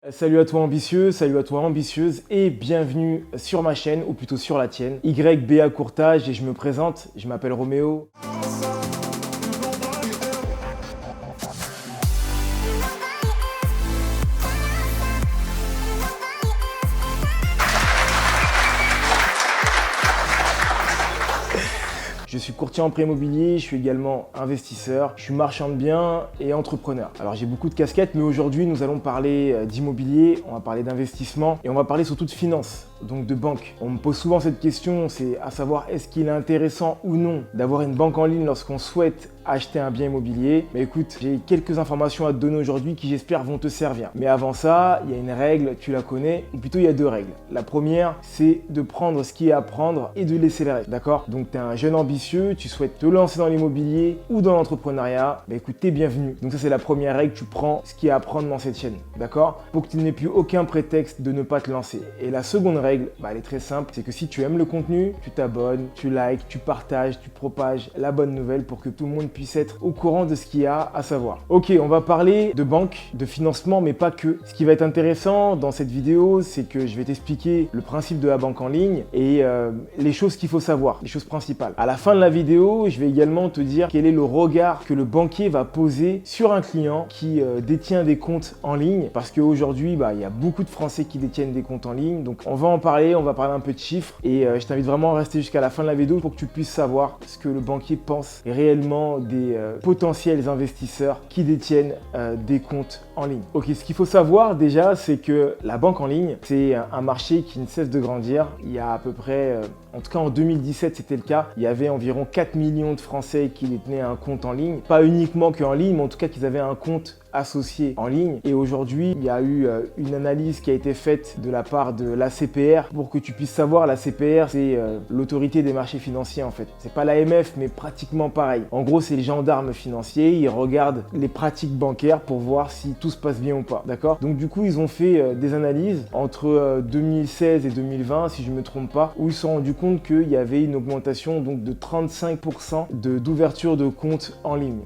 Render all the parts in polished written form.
Salut à toi ambitieux, salut à toi ambitieuse et bienvenue sur ma chaîne ou plutôt sur la tienne. YBA Courtage et je me présente, je m'appelle Roméo. Je suis courtier en prêt immobilier, je suis également investisseur, je suis marchand de biens et entrepreneur. Alors j'ai beaucoup de casquettes, mais aujourd'hui nous allons parler d'immobilier, on va parler d'investissement et on va parler surtout de finance, donc de banque. On me pose souvent cette question, c'est à savoir est-ce qu'il est intéressant ou non d'avoir une banque en ligne lorsqu'on souhaite acheter un bien immobilier. Mais écoute, j'ai quelques informations à te donner aujourd'hui qui j'espère vont te servir. Mais avant ça, il y a une règle, tu la connais, ou plutôt il y a deux règles. La première, c'est de prendre ce qui est à prendre et de laisser le reste, d'accord? Donc tu es un jeune ambitieux, tu souhaites te lancer dans l'immobilier ou dans l'entrepreneuriat, bah écoute, t'es bienvenu. Donc ça c'est la première règle, tu prends ce qui est à prendre dans cette chaîne, d'accord? Pour que tu n'aies plus aucun prétexte de ne pas te lancer. Et la seconde règle, bah elle est très simple, c'est que si tu aimes le contenu, tu t'abonnes, tu likes, tu partages, tu propages la bonne nouvelle pour que tout le monde puisse être au courant de ce qu'il y a à savoir. Ok, on va parler de banque, de financement, mais pas que. Ce qui va être intéressant dans cette vidéo, c'est que je vais t'expliquer le principe de la banque en ligne et les choses qu'il faut savoir, les choses principales. À la fin de la vidéo, je vais également te dire quel est le regard que le banquier va poser sur un client qui détient des comptes en ligne, parce qu'aujourd'hui, il y a beaucoup de Français qui détiennent des comptes en ligne. Donc on va en parler, on va parler un peu de chiffres et je t'invite vraiment à rester jusqu'à la fin de la vidéo pour que tu puisses savoir ce que le banquier pense réellement des potentiels investisseurs qui détiennent des comptes en ligne. Ok, ce qu'il faut savoir déjà, c'est que la banque en ligne, c'est un marché qui ne cesse de grandir. Il y a à peu près, en tout cas en 2017 c'était le cas, il y avait environ 4 millions de Français qui détenaient un compte en ligne. Pas uniquement qu'en ligne, mais en tout cas qu'ils avaient un compte associé en ligne. Et aujourd'hui, il y a eu une analyse qui a été faite de la part de l'ACPR. Pour que tu puisses savoir, l'ACPR, c'est l'autorité des marchés financiers en fait. C'est pas l'AMF, mais pratiquement pareil. En gros, c'est les gendarmes financiers. Ils regardent les pratiques bancaires pour voir si tout se passe bien ou pas. D'accord? Donc du coup, ils ont fait des analyses entre 2016 et 2020, si je ne me trompe pas, où ils se sont rendus compte qu'il y avait une augmentation donc, de 35% d'ouverture de comptes en ligne.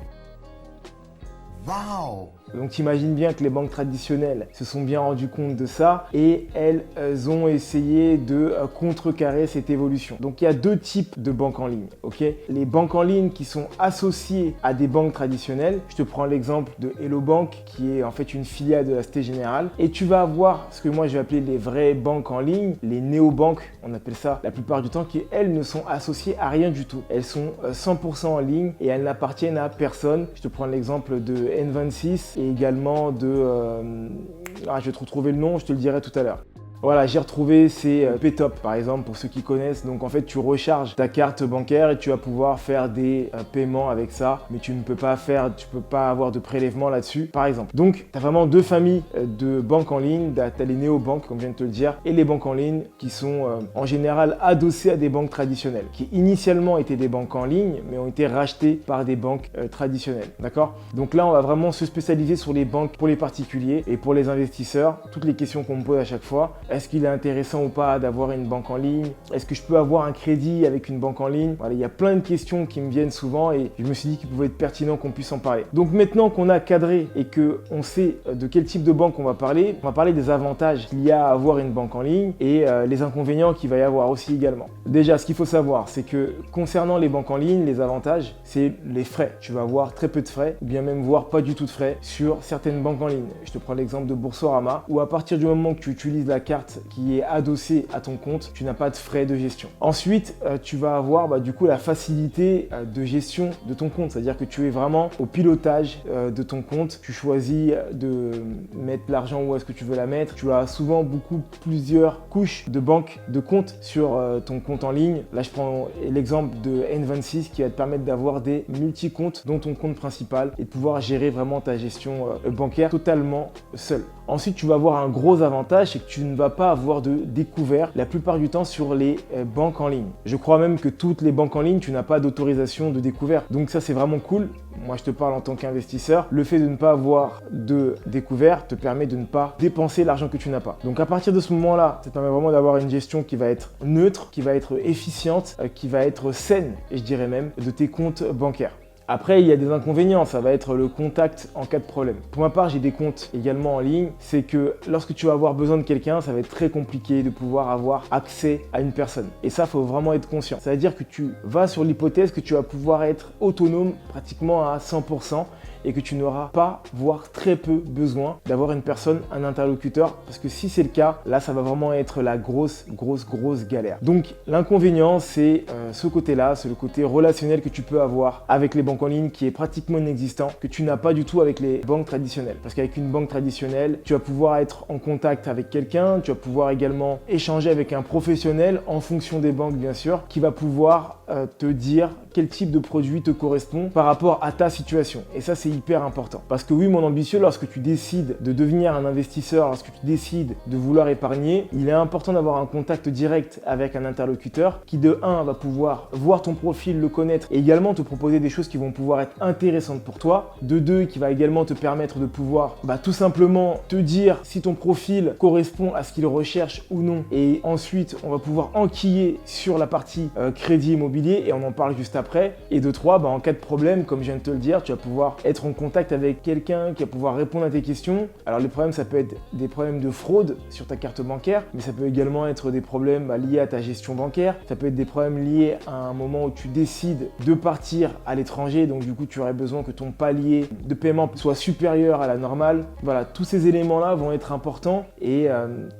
Waouh! Donc t'imagines bien que les banques traditionnelles se sont bien rendues compte de ça et elles ont essayé de contrecarrer cette évolution. Donc il y a deux types de banques en ligne, ok? Les banques en ligne qui sont associées à des banques traditionnelles. Je te prends l'exemple de Hello Bank qui est en fait une filiale de la Société Générale. Et tu vas avoir ce que moi je vais appeler les vraies banques en ligne, les néobanques, on appelle ça la plupart du temps, qui elles ne sont associées à rien du tout. Elles sont 100% en ligne et elles n'appartiennent à personne. Je te prends l'exemple de N26 et également de... je vais te retrouver le nom, je te le dirai tout à l'heure. Voilà, j'ai retrouvé, c'est Paytop par exemple pour ceux qui connaissent. Donc en fait, tu recharges ta carte bancaire et tu vas pouvoir faire des paiements avec ça, mais tu peux pas avoir de prélèvement là-dessus par exemple. Donc tu as vraiment deux familles de banques en ligne. Tu as les néobanques comme je viens de te le dire et les banques en ligne qui sont en général adossées à des banques traditionnelles, qui initialement étaient des banques en ligne mais ont été rachetées par des banques traditionnelles. D'accord? Donc là, on va vraiment se spécialiser sur les banques pour les particuliers et pour les investisseurs. Toutes les questions qu'on me pose à chaque fois. Est-ce qu'il est intéressant ou pas d'avoir une banque en ligne? Est-ce que je peux avoir un crédit avec une banque en ligne? Voilà, il y a plein de questions qui me viennent souvent et je me suis dit qu'il pouvait être pertinent qu'on puisse en parler. Donc maintenant qu'on a cadré et qu'on sait de quel type de banque on va parler des avantages qu'il y a à avoir une banque en ligne et les inconvénients qu'il va y avoir aussi également. Déjà, ce qu'il faut savoir, c'est que concernant les banques en ligne, les avantages, c'est les frais. Tu vas avoir très peu de frais ou bien même voir pas du tout de frais sur certaines banques en ligne. Je te prends l'exemple de Boursorama où à partir du moment que tu utilises la carte qui est adossée à ton compte, tu n'as pas de frais de gestion. Ensuite, tu vas avoir du coup la facilité de gestion de ton compte, c'est-à-dire que tu es vraiment au pilotage de ton compte. Tu choisis de mettre l'argent où est-ce que tu veux la mettre. Tu as souvent plusieurs couches de banque de compte sur ton compte en ligne. Là, je prends l'exemple de N26 qui va te permettre d'avoir des multi-comptes dont ton compte principal et de pouvoir gérer vraiment ta gestion bancaire totalement seul. Ensuite, tu vas avoir un gros avantage, c'est que tu ne vas pas avoir de découvert la plupart du temps sur les banques en ligne. Je crois même que toutes les banques en ligne, tu n'as pas d'autorisation de découvert. Donc ça, c'est vraiment cool. Moi, je te parle en tant qu'investisseur. Le fait de ne pas avoir de découvert te permet de ne pas dépenser l'argent que tu n'as pas. Donc à partir de ce moment-là, ça te permet vraiment d'avoir une gestion qui va être neutre, qui va être efficiente, qui va être saine, et je dirais même, de tes comptes bancaires. Après, il y a des inconvénients, ça va être le contact en cas de problème. Pour ma part, j'ai des comptes également en ligne, c'est que lorsque tu vas avoir besoin de quelqu'un, ça va être très compliqué de pouvoir avoir accès à une personne. Et ça, il faut vraiment être conscient. Ça veut dire que tu vas sur l'hypothèse que tu vas pouvoir être autonome pratiquement à 100%, et que tu n'auras pas, voire très peu besoin d'avoir une personne, un interlocuteur, parce que si c'est le cas, là ça va vraiment être la grosse galère. Donc l'inconvénient c'est ce côté-là, c'est le côté relationnel que tu peux avoir avec les banques en ligne qui est pratiquement inexistant, que tu n'as pas du tout avec les banques traditionnelles. Parce qu'avec une banque traditionnelle, tu vas pouvoir être en contact avec quelqu'un, tu vas pouvoir également échanger avec un professionnel en fonction des banques bien sûr, qui va pouvoir te dire quel type de produit te correspond par rapport à ta situation. Et ça, c'est hyper important. Parce que oui, mon ambitieux, lorsque tu décides de devenir un investisseur, lorsque tu décides de vouloir épargner, il est important d'avoir un contact direct avec un interlocuteur qui, de 1, va pouvoir voir ton profil, le connaître et également te proposer des choses qui vont pouvoir être intéressantes pour toi. De 2, qui va également te permettre de pouvoir tout simplement te dire si ton profil correspond à ce qu'il recherche ou non. Et ensuite, on va pouvoir enquiller sur la partie crédit immobilier et on en parle juste après. Et de 3, en cas de problème, comme je viens de te le dire, tu vas pouvoir être en contact avec quelqu'un qui va pouvoir répondre à tes questions. Alors les problèmes, ça peut être des problèmes de fraude sur ta carte bancaire, mais ça peut également être des problèmes liés à ta gestion bancaire. Ça peut être des problèmes liés à un moment où tu décides de partir à l'étranger, donc du coup tu aurais besoin que ton palier de paiement soit supérieur à la normale. Voilà, tous ces éléments-là vont être importants et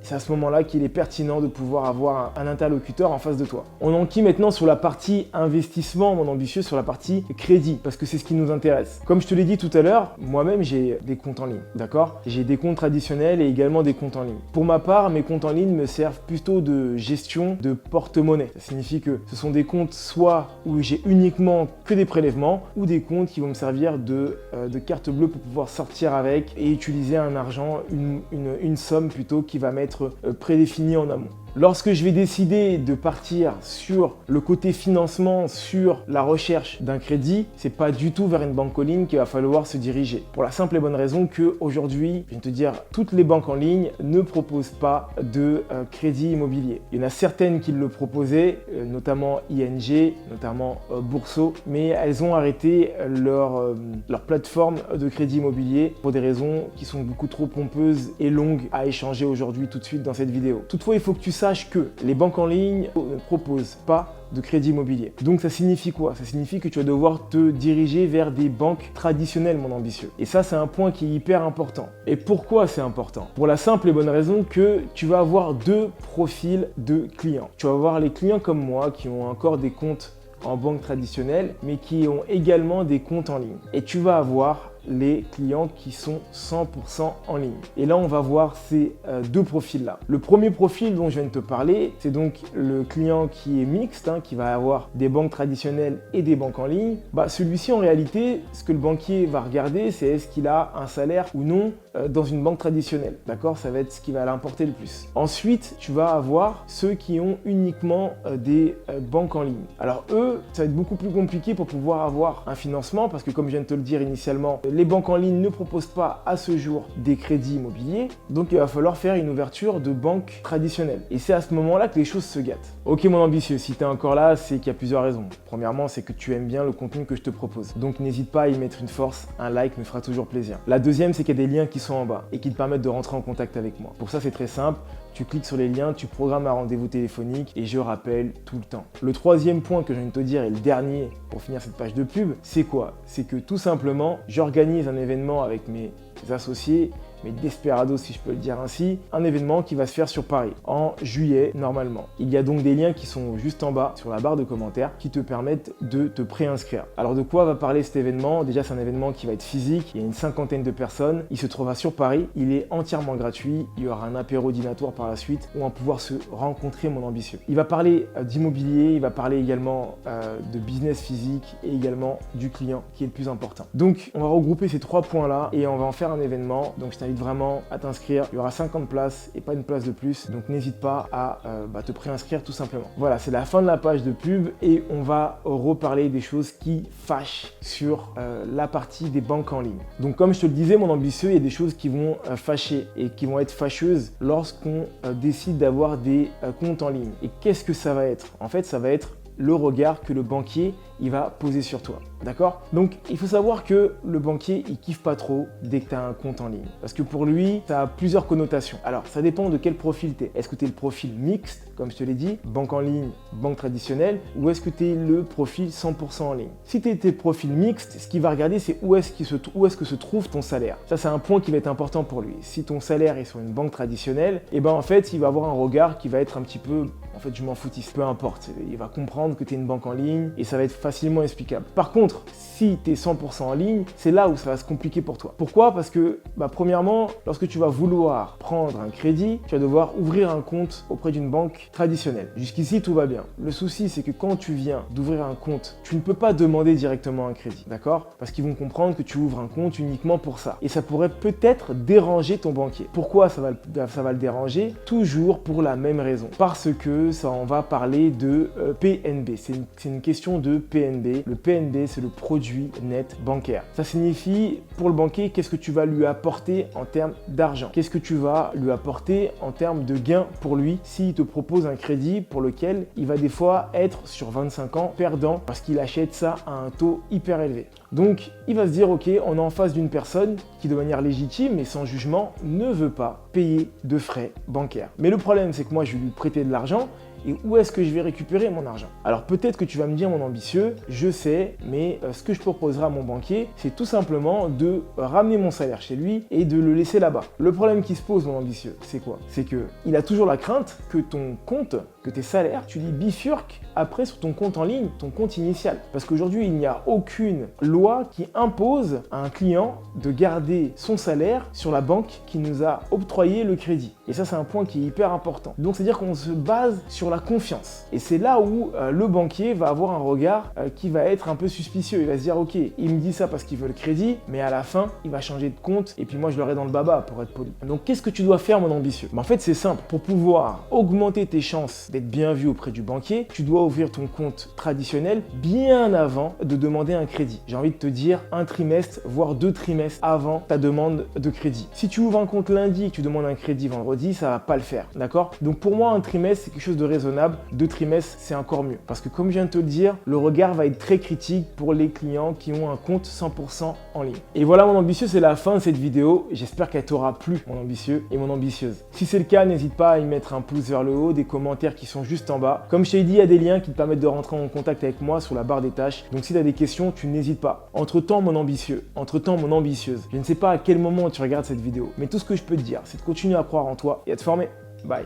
c'est à ce moment-là qu'il est pertinent de pouvoir avoir un interlocuteur en face de toi. On enquille maintenant sur la partie investissement, mon ambitieux, sur la partie crédit, parce que c'est ce qui nous intéresse. Comme je te l'ai dit tout à l'heure, moi-même j'ai des comptes en ligne, d'accord? J'ai des comptes traditionnels et également des comptes en ligne. Pour ma part, mes comptes en ligne me servent plutôt de gestion de porte-monnaie. Ça signifie que ce sont des comptes soit où j'ai uniquement que des prélèvements ou des comptes qui vont me servir de carte bleue pour pouvoir sortir avec et utiliser un argent, une somme plutôt qui va m'être prédéfinie en amont. Lorsque je vais décider de partir sur le côté financement, sur la recherche d'un crédit, c'est pas du tout vers une banque en ligne qu'il va falloir se diriger. Pour la simple et bonne raison qu'aujourd'hui, je viens de te dire, toutes les banques en ligne ne proposent pas de crédit immobilier. Il y en a certaines qui le proposaient, notamment ING, notamment Bourso, mais elles ont arrêté leur plateforme de crédit immobilier pour des raisons qui sont beaucoup trop pompeuses et longues à échanger aujourd'hui tout de suite dans cette vidéo. Toutefois, il faut que tu saches que les banques en ligne ne proposent pas de crédit immobilier. Donc ça signifie quoi? Ça signifie que tu vas devoir te diriger vers des banques traditionnelles, mon ambitieux. Et ça, c'est un point qui est hyper important. Et pourquoi c'est important? Pour la simple et bonne raison que tu vas avoir 2 profils de clients. Tu vas avoir les clients comme moi qui ont encore des comptes en banque traditionnelle, mais qui ont également des comptes en ligne. Et tu vas avoir les clients qui sont 100% en ligne. Et là, on va voir ces 2 profils-là. Le premier profil dont je viens de te parler, c'est donc le client qui est mixte, qui va avoir des banques traditionnelles et des banques en ligne. Celui-ci, en réalité, ce que le banquier va regarder, c'est est-ce qu'il a un salaire ou non dans une banque traditionnelle. D'accord? Ça va être ce qui va l'importer le plus. Ensuite, tu vas avoir ceux qui ont uniquement des banques en ligne. Alors eux, ça va être beaucoup plus compliqué pour pouvoir avoir un financement parce que comme je viens de te le dire initialement, les banques en ligne ne proposent pas à ce jour des crédits immobiliers, donc il va falloir faire une ouverture de banque traditionnelle. Et c'est à ce moment-là que les choses se gâtent. Ok mon ambitieux, si tu es encore là, c'est qu'il y a plusieurs raisons. Premièrement, c'est que tu aimes bien le contenu que je te propose. Donc n'hésite pas à y mettre une force, un like me fera toujours plaisir. La deuxième, c'est qu'il y a des liens qui sont en bas et qui te permettent de rentrer en contact avec moi. Pour ça, c'est très simple. Tu cliques sur les liens, tu programmes un rendez-vous téléphonique et je rappelle tout le temps. Le troisième point que je viens de te dire et le dernier pour finir cette page de pub, c'est quoi? C'est que tout simplement, j'organise un événement avec mes associés, mes desperados si je peux le dire ainsi, un événement qui va se faire sur Paris en juillet normalement. Il y a donc des liens qui sont juste en bas sur la barre de commentaires qui te permettent de te préinscrire. Alors de quoi va parler cet événement? Déjà c'est un événement qui va être physique, il y a une 50aine de personnes, il se trouvera sur Paris, il est entièrement gratuit, il y aura un apéro dînatoire par la suite où on va pouvoir se rencontrer mon ambitieux. Il va parler d'immobilier, il va parler également de business physique et également du client qui est le plus important. Donc on va regrouper ces 3 points là et on va en faire un événement, donc je t'invite vraiment à t'inscrire. Il y aura 50 places et pas une place de plus, donc n'hésite pas à te préinscrire tout simplement. Voilà, c'est la fin de la page de pub et on va reparler des choses qui fâchent sur la partie des banques en ligne. Donc comme je te le disais mon ambitieux, il y a des choses qui vont fâcher et qui vont être fâcheuses lorsqu'on décide d'avoir des comptes en ligne. Et qu'est-ce que ça va être? En fait, ça va être le regard que le banquier il va poser sur toi. D'accord? Donc, il faut savoir que le banquier, il kiffe pas trop dès que tu as un compte en ligne. Parce que pour lui, ça a plusieurs connotations. Alors, ça dépend de quel profil tu es. Est-ce que tu es le profil mixte, comme je te l'ai dit, banque en ligne, banque traditionnelle, ou est-ce que tu es le profil 100% en ligne? Si tu es le profil mixte, ce qu'il va regarder, c'est où est-ce que se trouve ton salaire. Ça, c'est un point qui va être important pour lui. Si ton salaire est sur une banque traditionnelle, et ben en fait, il va avoir un regard qui va être un petit peu, en fait, je m'en foutiste, peu importe. Il va comprendre que tu es une banque en ligne et ça va être facilement explicable. Par contre, si tu es 100% en ligne, c'est là où ça va se compliquer pour toi. Pourquoi? Parce que, premièrement, lorsque tu vas vouloir prendre un crédit, tu vas devoir ouvrir un compte auprès d'une banque traditionnelle. Jusqu'ici, tout va bien. Le souci, c'est que quand tu viens d'ouvrir un compte, tu ne peux pas demander directement un crédit, d'accord? Parce qu'ils vont comprendre que tu ouvres un compte uniquement pour ça. Et ça pourrait peut-être déranger ton banquier. Pourquoi ça va le déranger? Toujours pour la même raison. Parce que ça, on va parler de PNB. C'est une question de PNB. Le PNB, c'est le produit net bancaire. Ça signifie, pour le banquier, qu'est-ce que tu vas lui apporter en termes d'argent? Qu'est-ce que tu vas lui apporter en termes de gains pour lui s'il te propose un crédit pour lequel il va des fois être sur 25 ans perdant parce qu'il achète ça à un taux hyper élevé. Donc, il va se dire, ok, on est en face d'une personne qui, de manière légitime et sans jugement, ne veut pas payer de frais bancaires. Mais le problème, c'est que moi, je vais lui prêter de l'argent. Et où est-ce que je vais récupérer mon argent? Alors peut-être que tu vas me dire, mon ambitieux, je sais, mais ce que je proposerai à mon banquier, c'est tout simplement de ramener mon salaire chez lui et de le laisser là-bas. Le problème qui se pose, mon ambitieux, c'est quoi? C'est qu'il a toujours la crainte que ton compte, que tes salaires, tu les bifurques après sur ton compte en ligne, ton compte initial. Parce qu'aujourd'hui, il n'y a aucune loi qui impose à un client de garder son salaire sur la banque qui nous a octroyé le crédit. Et ça, c'est un point qui est hyper important. Donc, c'est-à-dire qu'on se base sur la confiance. Et c'est là où le banquier va avoir un regard qui va être un peu suspicieux. Il va se dire, ok, il me dit ça parce qu'il veut le crédit, mais à la fin, il va changer de compte et puis moi, je l'aurai dans le baba pour être poli. Donc, qu'est-ce que tu dois faire, mon ambitieux? En fait, c'est simple. Pour pouvoir augmenter tes chances d'être bien vu auprès du banquier, tu dois ouvrir ton compte traditionnel bien avant de demander un crédit. J'ai envie de te dire un trimestre, voire 2 trimestres avant ta demande de crédit. Si tu ouvres un compte lundi et que tu demandes un crédit vendredi, ça va pas le faire, d'accord? Donc pour moi, un trimestre, c'est quelque chose de raisonnable. 2 trimestres, c'est encore mieux. Parce que comme je viens de te le dire, le regard va être très critique pour les clients qui ont un compte 100% en ligne. Et voilà, mon ambitieux, c'est la fin de cette vidéo. J'espère qu'elle t'aura plu, mon ambitieux et mon ambitieuse. Si c'est le cas, n'hésite pas à y mettre un pouce vers le haut, des commentaires qui sont juste en bas. Comme je t'ai dit, il y a des liens qui te permettent de rentrer en contact avec moi sur la barre des tâches. Donc si tu as des questions, tu n'hésites pas. Entre-temps, mon ambitieux, entre-temps, mon ambitieuse, je ne sais pas à quel moment tu regardes cette vidéo, mais tout ce que je peux te dire, c'est de continuer à croire en toi et à te former. Bye.